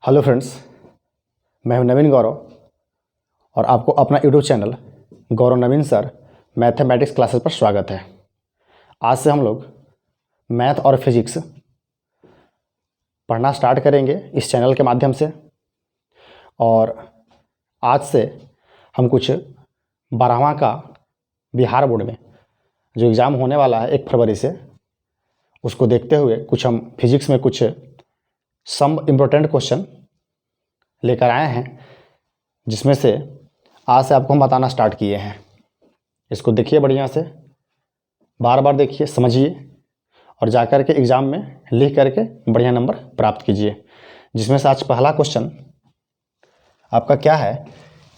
Hello friends, मैं हूं नवीन गौरव और आपको अपना यूट्यूब चैनल गौरव नवीन सर मैथमेटिक्स क्लासेस पर स्वागत है। आज से हम लोग मैथ और फिजिक्स पढ़ना स्टार्ट करेंगे इस चैनल के माध्यम से। और आज से हम कुछ 12वां का बिहार बोर्ड में जो एग्ज़ाम होने वाला है 1 फरवरी से, उसको देखते हुए कुछ हम फिजिक्स में कुछ सम इम्पोर्टेंट क्वेश्चन लेकर आए हैं, जिसमें से आज से आपको हम बताना स्टार्ट किए हैं। इसको देखिए, बढ़िया से बार बार देखिए, समझिए और जाकर के एग्ज़ाम में लिख करके बढ़िया नंबर प्राप्त कीजिए। जिसमें से आज पहला क्वेश्चन आपका क्या है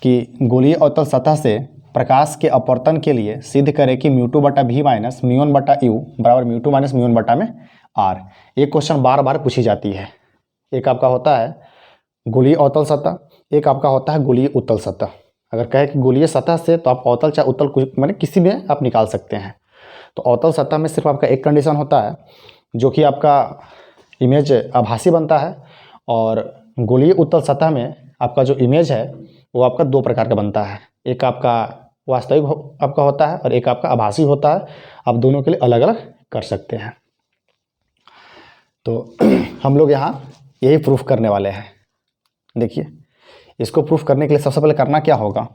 कि गोलीय अवतल सतह से प्रकाश के अपवर्तन के लिए सिद्ध करें कि म्यू टू बटा भी माइनस म्यू वन बटा यू बराबर mu two minus mu one बटा में आर। एक क्वेश्चन बार बार पूछी जाती है। एक आपका होता है गोलीय अवतल सतह, एक आपका होता है गोलीय उत्तल सतह। अगर कहे कि गोलीय सतह से तो आप अवतल चाहे उत्तल कुछ माने किसी में आप निकाल सकते हैं। तो अवतल सतह में सिर्फ आपका एक कंडीशन होता है, जो कि आपका इमेज आभासी बनता है, और गोलीय उत्तल सतह में आपका जो इमेज है वो आपका दो प्रकार का बनता है। एक आपका वास्तविक आपका होता है और एक आपका आभासी होता है। आप दोनों के लिए अलग अलग कर सकते हैं। तो हम लोग यहाँ यही प्रूफ करने वाले हैं। देखिए, इसको प्रूफ करने के लिए सबसे पहले करना क्या होगा,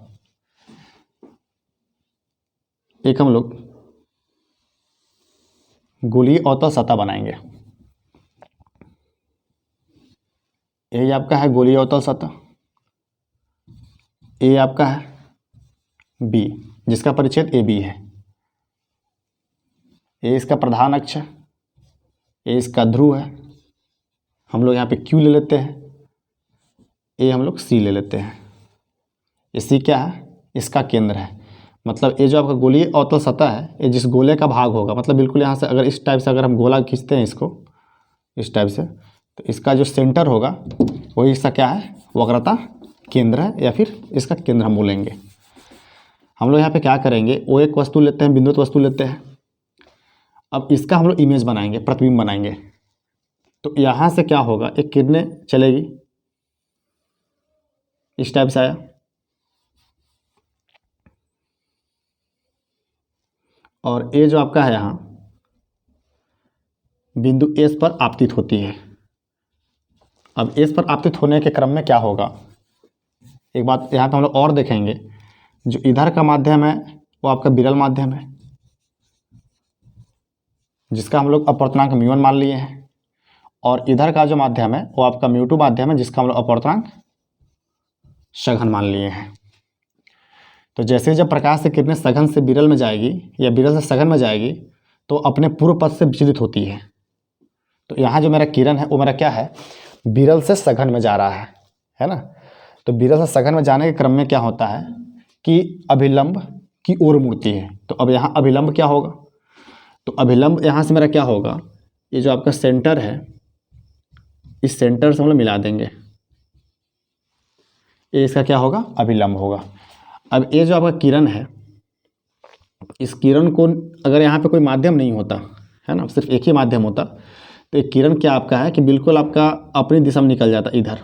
एक हम लोग गोलीय अवतल सतह बनाएंगे। यही आपका है गोलीय अवतल सतह। ए आपका है बी, जिसका परिच्छेद ए बी है। ए इसका प्रधान अक्ष है, ए इसका ध्रुव है। हम लोग यहाँ पे क्यू ले लेते हैं, ए हम लोग सी ले लेते हैं। ये सी क्या है, इसका केंद्र है। मतलब ये जो आपका गोलीय अवतल सतह है, ये जिस गोले का भाग होगा, मतलब बिल्कुल यहाँ से अगर इस टाइप से अगर हम गोला खींचते हैं इसको इस टाइप से, तो इसका जो सेंटर होगा वही इसका क्या है, वक्रता केंद्र है, या फिर इसका केंद्र हम बोलेंगे। हम लोग यहाँ पे क्या करेंगे, वो एक वस्तु लेते हैं, बिंदुत वस्तु लेते हैं। अब इसका हम लोग इमेज बनाएंगे, प्रतिबिंब बनाएंगे। तो यहाँ से क्या होगा, एक किरणें चलेगी, इस टाइप से आया, और ए जो आपका है यहाँ बिंदु एस पर आपतित होती है। अब एस पर आपतित होने के क्रम में क्या होगा, एक बात यहाँ तो हम लोग और देखेंगे, जो इधर का माध्यम है वो आपका विरल माध्यम है, जिसका हम लोग अपवर्तनांक म्यू वन मान लिए हैं। और इधर का जो माध्यम है वो आपका म्यू टू माध्यम है, जिसका हम लोग अपवर्तनांक सघन मान लिए हैं। तो जैसे जब प्रकाश से किरणें सघन से विरल में जाएगी या विरल से सघन में जाएगी, तो अपने पूर्व पथ से विचलित होती है। तो यहाँ जो मेरा किरण है वो मेरा क्या है, विरल से सघन में जा रहा है ना। तो विरल से सघन में जाने के क्रम में क्या होता है कि अभिलंब की ओर मुड़ती है। तो अब यहाँ अभिलंब क्या होगा, तो अभिलंब यहाँ से मेरा क्या होगा, ये जो आपका सेंटर है, इस सेंटर से हम लोग मिला देंगे, ये इसका क्या होगा, अभिलंब होगा। अब ये जो आपका किरण है, इस किरण को अगर यहाँ पे कोई माध्यम नहीं होता है ना, सिर्फ एक ही माध्यम होता, तो ये किरण क्या आपका है कि बिल्कुल आपका अपनी दिशा में निकल जाता इधर,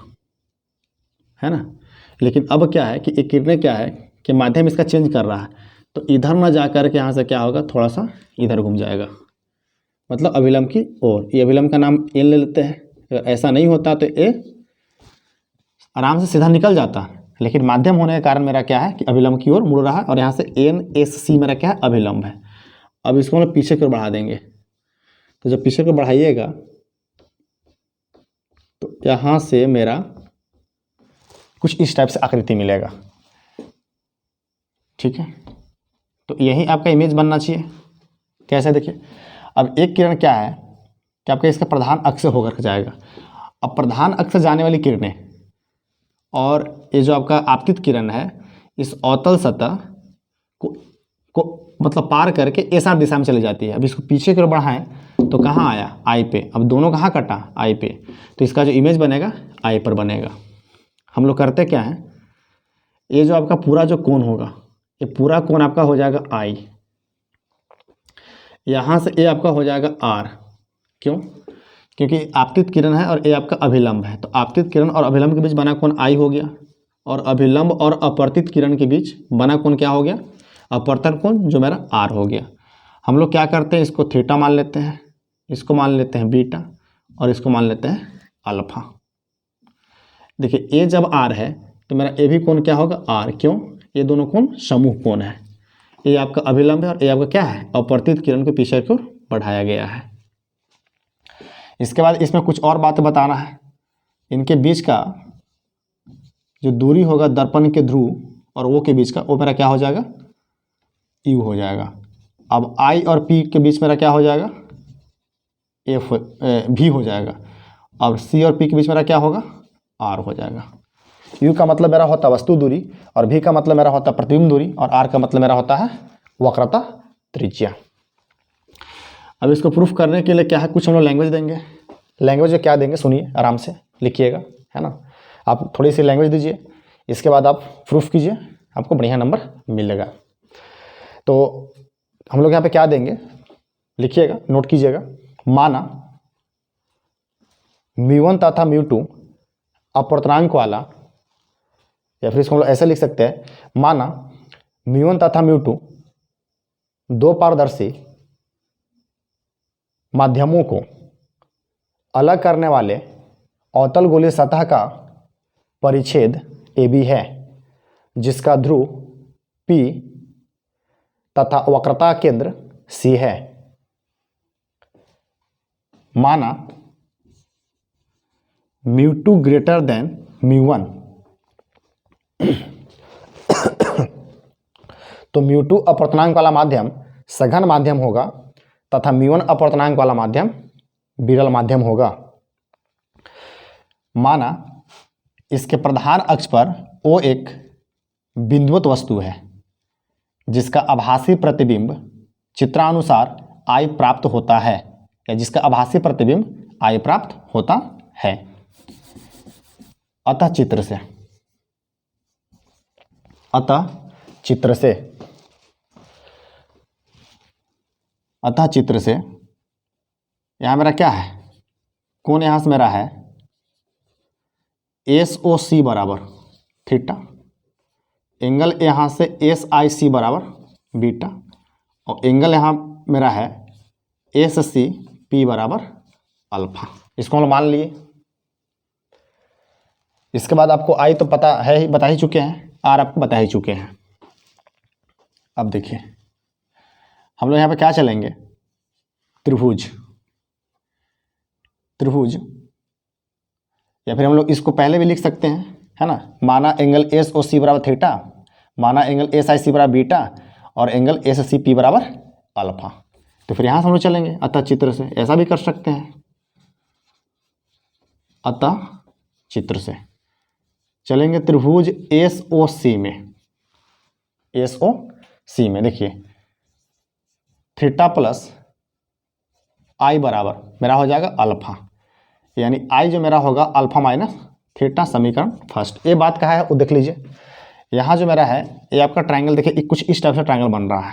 है ना। लेकिन अब क्या है कि ये किरणें क्या है कि माध्यम इसका चेंज कर रहा है, तो इधर ना जा कर के यहाँ से क्या होगा, थोड़ा सा इधर घूम जाएगा, मतलब अभिलंब की ओर। ये अभिलंब का नाम ए ले लेते हैं। अगर ऐसा नहीं होता तो ए आराम से सीधा निकल जाता, लेकिन माध्यम होने के कारण मेरा क्या है कि अभिलंब की ओर मुड़ रहा है, और यहाँ से एन एस सी मेरा क्या है, अभिलंब है। अब इसको हम पीछे की ओर बढ़ा देंगे। तो जब पीछे को बढ़ाइएगा तो यहाँ से मेरा कुछ इस टाइप से आकृति मिलेगा, ठीक है। तो यही आपका इमेज बनना चाहिए। कैसे, देखिए, अब एक किरण क्या है कि आपका इसका प्रधान अक्ष से होकर जाएगा। अब प्रधान अक्ष से जाने वाली किरणें और ये जो आपका आपतित किरण है, इस अवतल सतह को मतलब पार करके एस आर दिशा में चली जाती है। अब इसको पीछे की ओर बढ़ाएं तो कहाँ आया, आई पे। अब दोनों कहाँ कटा, आई पे। तो इसका जो इमेज बनेगा आई पर बनेगा। हम लोग करते क्या है, ये जो आपका पूरा जो कोण होगा, ये पूरा कोण आपका हो जाएगा आई। यहाँ से ये आपका हो जाएगा आर। क्यों, क्योंकि आपतित किरण है और ए आपका अभिलंब है, तो आपतित किरण और अभिलंब के बीच बना कोण आई हो गया, और अभिलंब और अपवर्तित किरण के बीच बना कोण क्या हो गया, अपवर्तन कोण, जो मेरा आर हो गया। हम लोग क्या करते हैं, इसको थीटा मान लेते हैं, इसको मान लेते हैं बीटा, और इसको मान लेते हैं अल्फा। देखिए ए जब आर है तो मेरा ए भी कोण क्या होगा, आर। क्यों, ये दोनों कोण समूह कोण है। ए आपका अभिलंब है और ए आपका क्या है, अपवर्तित किरण को पीछे की ओर बढ़ाया गया है। इसके बाद इसमें कुछ और बातें बताना है। इनके बीच का जो दूरी होगा दर्पण के ध्रुव और वो के बीच का, वो मेरा क्या हो जाएगा, यू हो जाएगा। अब आई और पी के बीच मेरा क्या हो जाएगा, एफ भी हो जाएगा। अब सी और पी के बीच मेरा क्या होगा, आर हो जाएगा। यू का मतलब मेरा होता है वस्तु दूरी, और भी का मतलब मेरा होता है प्रतिबिंब दूरी, और आर का मतलब मेरा होता है वक्रता त्रिज्या। अब इसको प्रूफ करने के लिए क्या है, कुछ हम लोग लैंग्वेज देंगे। लैंग्वेज क्या देंगे, सुनिए आराम से लिखिएगा, है ना। आप थोड़ी सी लैंग्वेज दीजिए, इसके बाद आप प्रूफ कीजिए, आपको बढ़िया नंबर मिलेगा। तो हम लोग यहाँ पे क्या देंगे, लिखिएगा, नोट कीजिएगा। माना μ1 तथा μ2 अपवर्तनांक वाला, या फिर इसको हम लोग ऐसे लिख सकते हैं, माना μ1 तथा μ2 दो पारदर्शी माध्यमों को अलग करने वाले अवतल गोलीय सतह का परिच्छेद AB है, जिसका ध्रुव P तथा वक्रता केंद्र C है। माना μ2 ग्रेटर देन μ1 तो μ2 अपवर्तनांक वाला माध्यम सघन माध्यम होगा तथा μ1 अपवर्तनांक वाला माध्यम विरल माध्यम होगा। माना इसके प्रधान अक्ष पर O एक बिंदुवत वस्तु है, जिसका आभासी प्रतिबिंब चित्रानुसार I प्राप्त होता है, या जिसका आभासी प्रतिबिंब I प्राप्त होता है। अतः चित्र से यहाँ मेरा क्या है, कोण यहाँ से मेरा है SOC बराबर थीटा, एंगल यहाँ से SIC बराबर बीटा, और एंगल यहाँ मेरा है SCP बराबर अल्फा। इसको हम मान लिए। इसके बाद आपको आई तो पता है ही, बता ही चुके हैं, आर आपको बता ही चुके हैं। अब देखिए हम लोग यहाँ पे क्या चलेंगे, त्रिभुज, या फिर हम लोग इसको पहले भी लिख सकते हैं, है ना। माना एंगल SOC बराबर थीटा, माना एंगल SIC बराबर बीटा, और एंगल SCP बराबर अल्फा। तो फिर यहाँ से हम लोग चलेंगे अतः चित्र से, ऐसा भी कर सकते हैं। अतः चित्र से चलेंगे त्रिभुज SOC में देखिए थीटा प्लस I बराबर मेरा हो जाएगा अल्फा, यानी I जो मेरा होगा अल्फा माइनस थीटा, समीकरण फर्स्ट। ये बात कहा है वो देख लीजिए। यहाँ जो मेरा है ये आपका ट्रायंगल देखिए, कुछ इस टाइप से ट्रायंगल बन रहा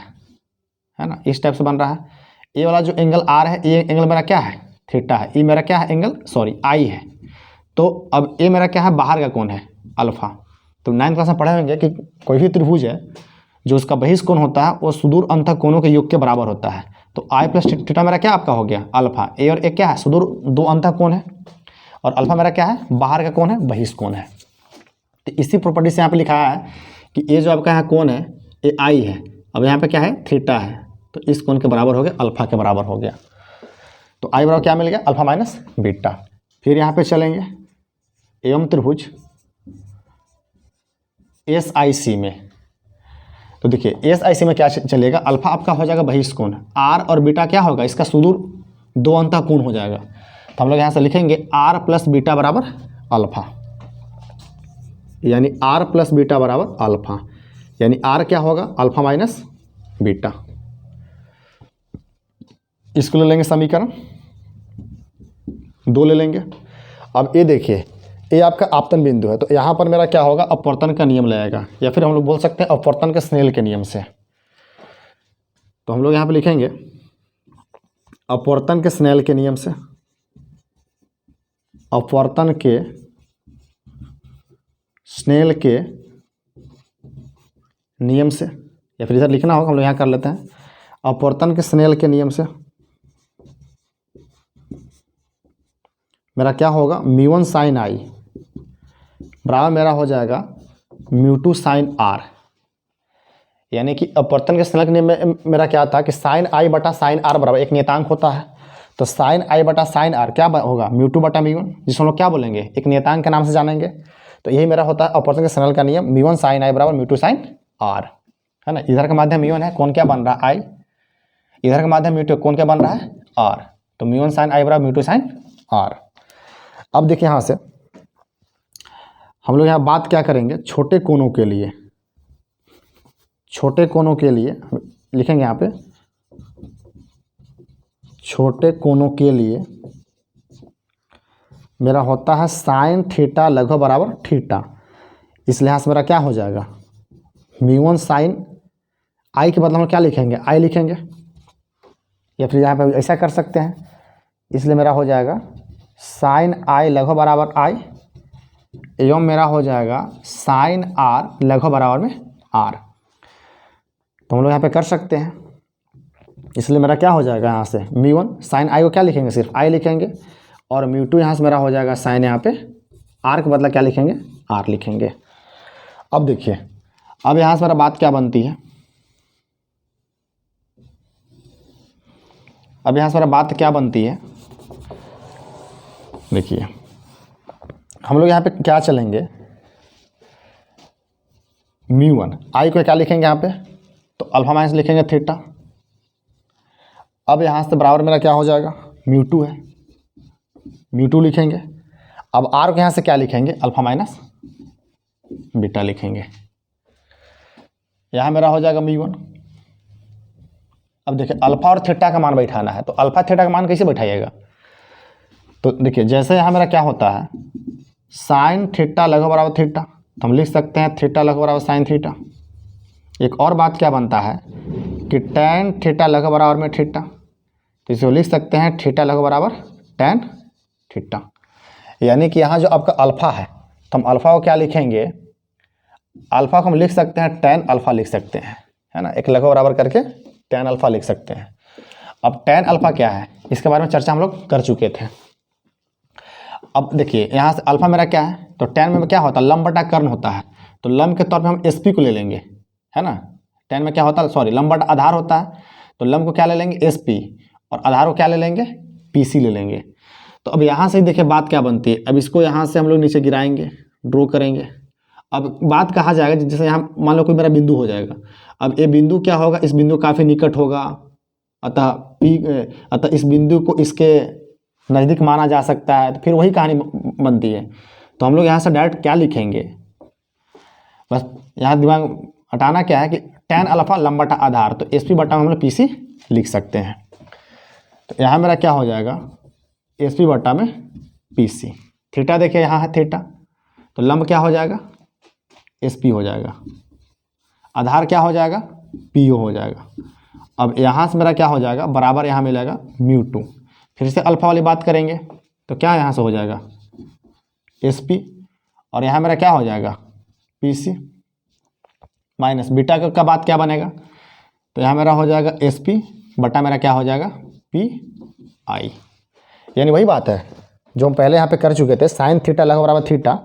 है ना, इस टाइप से बन रहा है। ये वाला जो एंगल R है, ये एंगल मेरा क्या है, थीटा है। ये मेरा क्या है, एंगल I है। तो अब ये मेरा क्या है, बाहर का कोण है अल्फा। तो 9th क्लास में पढ़े होंगे कि कोई भी त्रिभुज है जो उसका बहिष्ठ कोण होता है वो सुदूर अंतः कोणों के योग के बराबर होता है। तो I प्लस थीटा मेरा क्या आपका हो गया अल्फा, ए और ए क्या है, सुदूर दो अंतः कोण है, और अल्फा मेरा क्या है, बाहर का कोण है, बहिष्ठ कोण है। तो इसी प्रॉपर्टी से यहाँ पे लिखा है कि ये जो आपका यहाँ कोण है ये I है, अब यहाँ पे क्या है, थीटा है, तो इस कोण के बराबर हो गया, अल्फा के बराबर हो गया। तो I बराबर क्या मिल गया, अल्फा माइनस बीटा। फिर यहाँ पे चलेंगे एवं त्रिभुज SIC में। तो देखिए SIC में क्या चलेगा, अल्फा आपका हो जाएगा बहिष्ठ कोण, R और बीटा क्या होगा, इसका सुदूर दो अंतः कोण हो जाएगा। तो हम लोग यहाँ से लिखेंगे R प्लस बीटा बराबर अल्फा, यानी R प्लस बीटा बराबर अल्फा, यानी R क्या होगा, अल्फा माइनस बीटा। इसको ले लेंगे समीकरण 2 ले लेंगे। अब ये देखिए ये आपका आपतन बिंदु है, तो यहाँ पर मेरा क्या होगा, अपवर्तन का नियम लगेगा, या फिर हम लोग बोल सकते हैं अपवर्तन के स्नेल के नियम से। तो हम लोग यहाँ पे लिखेंगे अपवर्तन के स्नेल के नियम से, अपवर्तन के स्नेल के नियम से, या फिर इधर लिखना होगा, हम लोग यहाँ कर लेते हैं, अपवर्तन के स्नेल के नियम से मेरा क्या होगा, म्यू1 साइन आई बराबर मेरा हो जाएगा म्यू2 साइन आर। यानी कि अपवर्तन के स्नेल के नियम में मेरा क्या था कि साइन आई बटा साइन आर बराबर एक नियतांक होता है, तो साइन आई बटा साइन आर क्या होगा, म्यू2 बटा म्यू1, जिसको हम लोग क्या बोलेंगे, एक नियतांक के नाम से जानेंगे। तो यही मेरा होता है अपवर्तन के स्नेल का नियम, म्यू1 साइन आई बराबर म्यू2 साइन आर, है ना। इधर का माध्यम म्यू1 है, कौन क्या बन रहा है, आई। इधर का माध्यम म्यू2, कौन क्या बन रहा है, आर। तो म्यू1 साइन आई बराबर म्यू2 साइन आर। अब देखिए यहाँ से हम लोग यहाँ बात क्या करेंगे, छोटे कोणों के लिए, छोटे कोणों के लिए लिखेंगे यहाँ पे, छोटे कोणों के लिए मेरा होता है साइन थीटा लगभग बराबर थीटा। इस लिहाज से मेरा क्या हो जाएगा, म्यू1 साइन आई के बदले हम क्या लिखेंगे, आई लिखेंगे, या फिर यहाँ पे ऐसा कर सकते हैं। इसलिए मेरा हो जाएगा साइन आई लगभग बराबर आई एवं मेरा हो जाएगा साइन आर लगभग बराबर में आर। तो हम लोग यहाँ पे कर सकते हैं। इसलिए मेरा क्या हो जाएगा, यहाँ से म्यू1 साइन आई को क्या लिखेंगे, सिर्फ आई लिखेंगे, और म्यू2 यहाँ से मेरा हो जाएगा साइन, यहाँ पे आर के बदला क्या लिखेंगे, आर लिखेंगे। अब देखिए, अब यहाँ से मेरा बात क्या बनती है, अब यहाँ से मेरा बात क्या बनती है, देखिए हम लोग यहाँ पे क्या चलेंगे, म्यू1 आई को क्या लिखेंगे यहाँ पे, तो अल्फा माइनस लिखेंगे थीटा। अब यहाँ से बराबर मेरा क्या हो जाएगा, म्यू2 है, म्यू2 लिखेंगे। अब आर को यहाँ से क्या लिखेंगे, अल्फा माइनस बीटा लिखेंगे। यहाँ मेरा हो जाएगा म्यू1। अब देखिए अल्फा और थीटा का मान बैठाना है, तो अल्फा थीटा का मान कैसे बैठाइएगा, तो देखिए जैसे यहाँ मेरा क्या होता है, साइन थीटा लगभग बराबर थीटा, तो हम लिख सकते हैं थीटा लगभग बराबर साइन थीटा। एक और बात क्या बनता है कि टैन थीटा लगभग बराबर में थीटा, तो इसे लिख सकते हैं थीटा लगभग बराबर टैन थीटा। यानी कि यहाँ जो आपका अल्फा है, तो हम अल्फा को क्या लिखेंगे, अल्फा को हम लिख सकते हैं टैन अल्फा लिख सकते हैं, है ना, एक लगभग बराबर करके टैन अल्फा लिख सकते हैं। अब टैन अल्फा क्या है, इसके बारे में चर्चा हम लोग कर चुके थे। अब देखिए यहाँ से अल्फा मेरा क्या है, तो टैन में क्या होता है, लंब बटा कर्ण होता है, तो लंब के तौर पे हम एसपी को ले लेंगे, है ना। टैन में क्या होता है, सॉरी लंब बटा आधार होता है, तो लंब को क्या ले लेंगे, एसपी, और आधार को क्या ले लेंगे, पीसी ले लेंगे। तो अब यहाँ से देखिए बात क्या बनती है, अब इसको यहाँ से हम लोग नीचे गिराएंगे, ड्रॉ करेंगे। अब बात कहा जाएगा, जैसे यहाँ मान लो कोई मेरा बिंदु हो जाएगा, अब ये बिंदु क्या होगा, इस बिंदु काफ़ी निकट होगा, अतः इस बिंदु को इसके नज़दीक माना जा सकता है, तो फिर वही कहानी बनती है। तो हम लोग यहाँ से डायरेक्ट क्या लिखेंगे, बस यहाँ दिमाग हटाना क्या है कि टैन अल्फा लंब बटा आधार, तो एस पी बटा में हम लोग पी सी लिख सकते हैं। तो यहाँ मेरा क्या हो जाएगा, एस पी बटा में पी सी। थीटा देखिए यहाँ है थीटा, तो लंब क्या हो जाएगा, एस पी हो जाएगा, आधार क्या हो जाएगा, पी ओ हो जाएगा। अब यहाँ से मेरा क्या हो जाएगा, बराबर यहाँ मिलेगा म्यू2। फिर से अल्फा वाली बात करेंगे, तो क्या यहाँ से हो जाएगा, एस पी, और यहाँ मेरा क्या हो जाएगा, पी सी माइनस बीटा का बात क्या बनेगा, तो यहाँ मेरा हो जाएगा एस पी बटा मेरा क्या हो जाएगा, पी आई। यानी वही बात है जो हम पहले यहाँ पे कर चुके थे, साइन थीटा लगभग बराबर थीटा,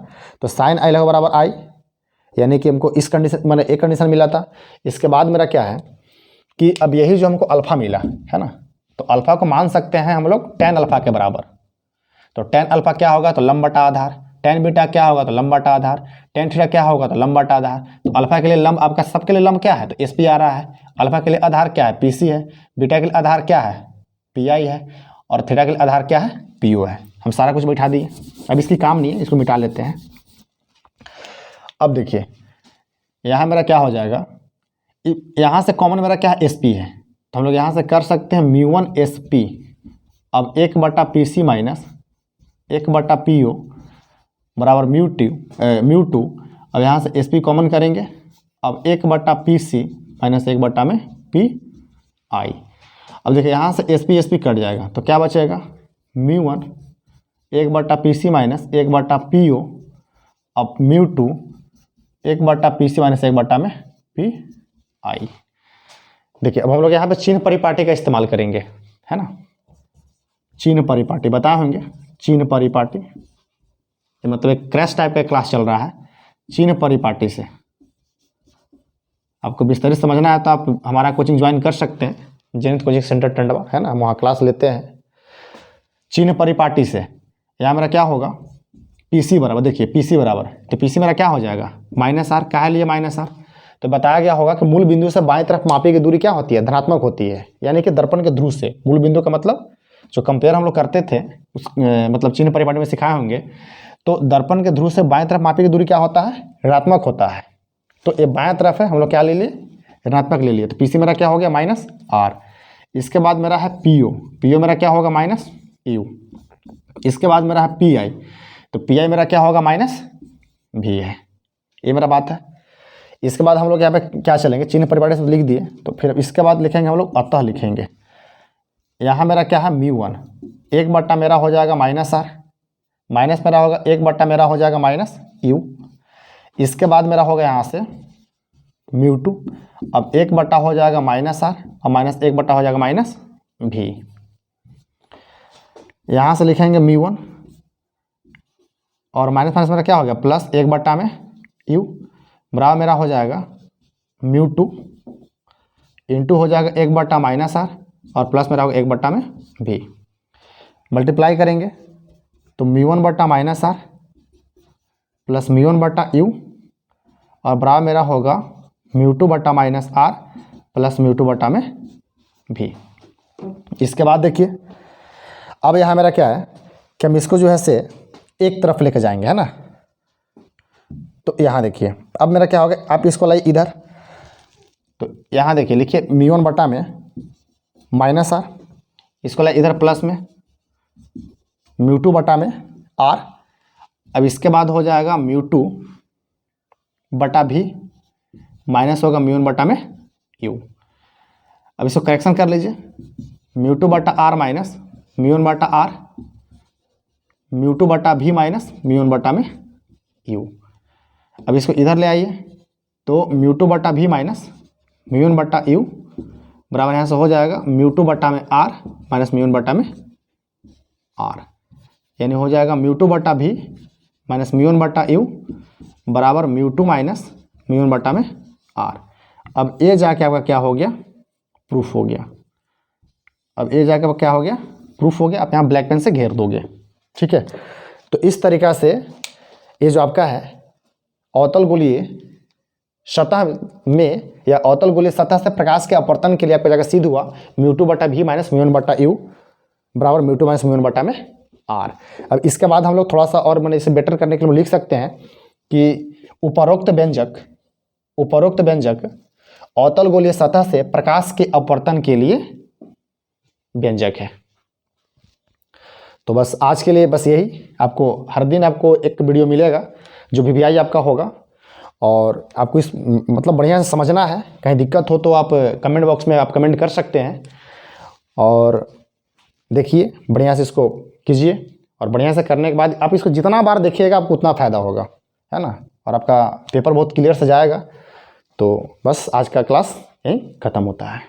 तो साइन आई लगभग बराबर आई, यानी कि हमको इस कंडीशन मैंने एक कंडीशन मिला था। इसके बाद मेरा क्या है कि अब यही जो हमको अल्फा मिला है ना, तो अल्फा को मान सकते हैं हम लोग टैन अल्फा के बराबर। तो टैन अल्फा क्या होगा, तो लंब बटा आधार, टैन बीटा क्या होगा, तो लंब बटा आधार, टैन थीटा क्या होगा, तो लंब बटा आधार। तो अल्फा के लिए लंब आपका सबके लिए लंब क्या है, तो एस पी आ रहा है, अल्फा के लिए आधार क्या है, पी सी है, बीटा के लिए आधार क्या है, पी आई है, और थीटा के लिए आधार क्या है, पी ओ है। हम सारा कुछ बैठा दिए, अब इसकी काम नहीं है, इसको मिटा लेते हैं। अब देखिए यहाँ मेरा क्या हो जाएगा, यहाँ से कॉमन मेरा क्या है, एस पी है, तो हम लोग यहाँ से कर सकते हैं म्यू1 एस पी, अब 1/पी माइनस 1/पी बराबर म्यू2। अब यहाँ से एस पी कॉमन करेंगे, अब 1/पी माइनस 1 में पी आई। अब देखिए यहाँ से एस पी कट जाएगा, तो क्या बचेगा, म्यू1 1 बटा पी सी माइनस 1 बटा पी ओ अब म्यू टू 1 बटा पी सी माइनस 1 बटा में पी आई। देखिए अब हम लोग यहाँ पे चिन्ह परिपाटी का इस्तेमाल करेंगे, है ना। चिन्ह परिपाटी बताए होंगे, चिन्ह परिपाटी मतलब एक क्रैश टाइप का क्लास चल रहा है। चिन्ह परिपाटी से आपको विस्तारित समझना है तो आप हमारा कोचिंग ज्वाइन कर सकते हैं, जेनिथ कोचिंग सेंटर टंडवा, है ना, हम वहाँ क्लास लेते हैं। चिन्ह परिपाटी से यहाँ मेरा क्या होगा, पी सी बराबर, देखिए पी सी बराबर, तो पी सी मेरा क्या हो जाएगा माइनस आर। क्या है लिए माइनस आर, तो बताया गया होगा कि मूल बिंदु से बाएं तरफ मापी की दूरी क्या होती है, धनात्मक होती है। यानी कि दर्पण के ध्रुव से मूल बिंदु का मतलब जो कंपेयर हम लोग करते थे उस मतलब चिन्ह परिपाटी में सिखाए होंगे, तो दर्पण के ध्रुव से बाएं तरफ मापी की दूरी क्या होता है, ऋणात्मक होता है। तो ये बाएं तरफ है, हम लोग क्या ले लिए, ऋणात्मक ले लिए। तो पी सी मेरा क्या हो गया माइनस आर। इसके बाद मेरा है पी ओ, पी ओ मेरा क्या होगा माइनस यू। इसके बाद मेरा है पी आई, तो पी आई मेरा क्या होगा माइनस भी है। ये मेरा बात है। इसके बाद हम लोग यहाँ पे क्या चलेंगे, चिन्ह परिपाटी से लिख दिए, तो फिर इसके बाद लिखेंगे हम लोग अतः लिखेंगे। यहाँ मेरा क्या है म्यू वन, 1 बट्टा मेरा हो जाएगा माइनस आर, माइनस मेरा होगा 1 बट्टा मेरा हो जाएगा माइनस यू। इसके बाद मेरा होगा यहाँ से म्यू टू, अब 1 बट्टा हो जाएगा माइनस आर और माइनस 1 बट्टा हो जाएगा माइनस भी। यहाँ से लिखेंगे म्यू वन और माइनस माइनस मेरा क्या हो गया प्लस 1 बट्टा में यू बराबर मेरा हो जाएगा म्यू टू इंटू हो जाएगा 1 बट्टा माइनस आर और प्लस मेरा होगा 1 बट्टा में भी। मल्टीप्लाई करेंगे तो म्यू वन बट्टा minus r plus mu one बट्टा यू और बराबर मेरा होगा म्यू टू बट्टा minus r plus mu two बट्टा में भी। इसके बाद देखिए अब यहाँ मेरा क्या है कि हम इसको जो है से एक तरफ लेके जाएंगे, है ना। तो यहाँ देखिए अब मेरा क्या होगा, आप इसको लाइए इधर, तो यहाँ देखिए लिखिए म्यू वन बट्टा में माइनस आर, इसको लाइए इधर प्लस में म्यू टू बट्टा में आर। अब इसके बाद हो जाएगा म्यू टू बटा भी माइनस होगा म्यू वन बटा में यू। अब इसको करेक्शन कर लीजिए, म्यू टू बटा आर माइनस म्यू वन बटा आर, म्यू टू बटा भी माइनस म्यू वन बटा में यू। अब इसको इधर ले आइए तो म्यू टू बटा भी माइनस म्यू वन बटा यू बराबर यहाँ से हो जाएगा म्यू टू बटा में आर माइनस म्यू वन बटा में आर, यानी हो जाएगा म्यू टू बटा भी माइनस म्यू वन बटा यू बराबर mu two minus mu one बटा में आर। अब ये जाके आपका क्या हो गया, प्रूफ हो गया। अब ये जाके क्या हो गया, प्रूफ हो गया। आप यहाँ ब्लैक पेन से घेर दोगे, ठीक है। तो इस तरीक़ा से ये जो आपका है अवतल गोलीय सतह में या अवतल गोलीय सतह से प्रकाश के अपवर्तन के लिए आपका जगह सिद्ध हुआ म्यू टू बटा भी माइनस म्यू वन बटा यू बराबर mu two minus mu one बटा में आर। अब इसके बाद हम लोग थोड़ा सा और मैंने इसे बेटर करने के लिए लिख सकते हैं कि उपरोक्त व्यंजक अवतल गोलीय सतह से प्रकाश के अपवर्तन के लिए व्यंजक है। तो बस आज के लिए बस यही। आपको हर दिन आपको एक वीडियो मिलेगा जो वीवीआई आपका होगा और आपको इस मतलब बढ़िया से समझना है। कहीं दिक्कत हो तो आप कमेंट बॉक्स में आप कमेंट कर सकते हैं और देखिए बढ़िया से इसको कीजिए और बढ़िया से करने के बाद आप इसको जितना बार देखिएगा आपको उतना फ़ायदा होगा, है ना, और आपका पेपर बहुत क्लियर से जाएगा। तो बस आज का क्लास यहीं ख़त्म होता है।